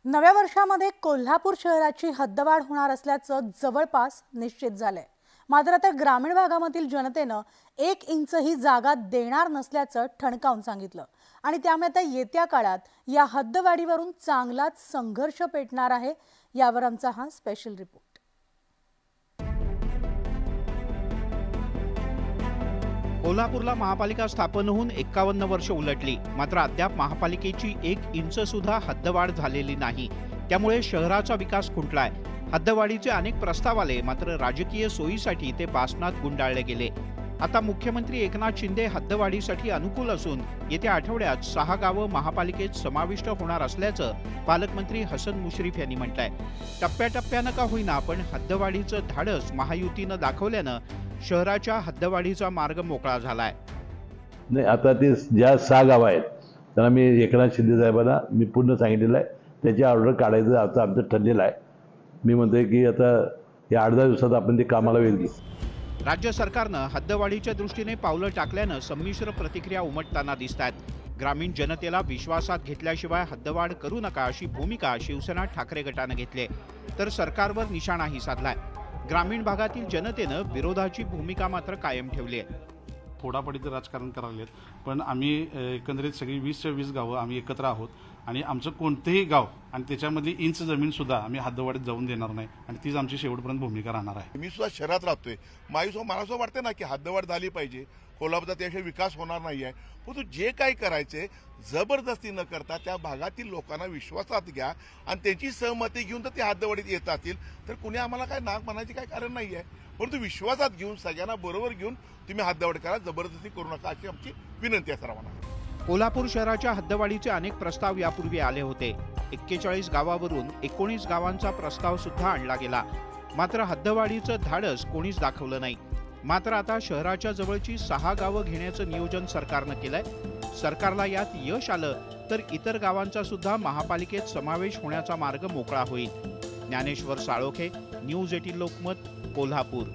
नव्या वर्षामध्ये कोल्हापूर शहराची हद्दवाढ होणार असल्याचं जवळपास निश्चित झालंय। मात्र आता ग्रामीण भागामधील जनतेनं 1 इंच ही जागा देणार नसल्याचं ठणकावून सांगितलं आणि त्यामुळे आता येत्या काळात या हद्दवाढीवरून चांगलाच संघर्ष पेटणार आहे। यावर आमचा हा स्पेशल रिपोर्ट। कोल्हापूरला महापालिका स्थापन होऊन 51 वर्ष उलटली, मात्र अद्याप महापालिकेची 1 इंच सुद्धा हद्दवाढ झालेली नाही। त्यामुळे शहराचा विकास खुंटलाय। हद्दवाढीचे अनेक प्रस्ताव आले, मात्र राजकीय सोयीसाठी ते बासनात गुंडाळले गेले। आता मुख्यमंत्री एकनाथ शिंदे हद्दवाढीसाठी अनुकूल असून येत्या आठवड्यात 6 गावं महापालिकेत समाविष्ट होणार असल्याचं पालकमंत्री हसन मुश्रीफ यांनी म्हटलंय। टप्प्याटप्प्यानं का होईना पण हद्दवाढीचं धाडस महायुतीनं दाखवल्यानं शहराच्या हद्दवाढीचा मार्ग मोकळा झालाय। नाही, आता ते ज्या 6 गाव आहेत त्यांना मी एकनाथ शिंदे साहेबांना मी पूर्ण सांगितलेलं आहे, त्याची ऑर्डर काढायचं आता आमचं ठरलेलं आहे। मी म्हणतोय की आता या 8-10 दिवसात आपण ते कामाला येईल। राज्य सरकारनं हद्दवाढीच्या दृष्टीने पावलं टाकल्यानं संमिश्र प्रतिक्रिया उमटताना दिसतात। ग्रामीण जनतेला विश्वासात घेतल्याशिवाय हद्दवाढ करू नका अशी भूमिका शिवसेना ठाकरे गटानं घेतली, तर सरकारवर निशाणाही साधलाय। ग्रामीण भागातील जनतेनं विरोधाची भूमिका मात्र कायम ठेवली आहे। फोडाफोडीचं राजकारण करायला, पण आम्ही एकंदरीत सगळी 20च्या 20 गावं आम्ही एकत्र आहोत आणि आमचं कोणतेही गाव आणि त्याच्यामधली इंच जमीन सुद्धा आम्ही हद्दवाढीत जाऊन देणार नाही आणि तीच आमची शेवटपर्यंत भूमिका राहणार आहे। मी सुद्धा शहरात राहतोय, मला सुद्धा वाटतं ना की हद्दवाढ झाली पाहिजे। कोल्हापूरचा त्याशिवाय विकास होणार नाही आहे। परंतु जे काही करायचे जबरदस्ती न करता त्या भागातील लोकांना विश्वासात घ्या आणि त्यांची सहमती घेऊन तर ते हद्दवाढीत येत असतील तर कुणी आम्हाला काय नाक म्हणायचे काय कारण नाही आहे। परंतु विश्वासात घेऊन सगळ्यांना बरोबर घेऊन तुम्ही हद्दवाढ करा, जबरदस्ती करू नका अशी आमची विनंती आहे सर्वांना। कोल्हापूर शहराच्या हद्दवाढीचे अनेक प्रस्ताव यापूर्वी आले होते। 41 गावावरून 19 गावांचा प्रस्ताव सुद्धा आणला गेला, मात्र हद्दवाढीचं धाडस कोणीच दाखवलं नाही। मात्र आता शहराच्या जवळची 6 गावं घेण्याचं नियोजन सरकारनं केलंय। सरकारला यात यश आलं तर इतर गावांचा सुद्धा महापालिकेत समावेश होण्याचा मार्ग मोकळा होईल। ज्ञानेश्वर साळोखे, न्यूज 18 लोकमत, कोल्हापूर।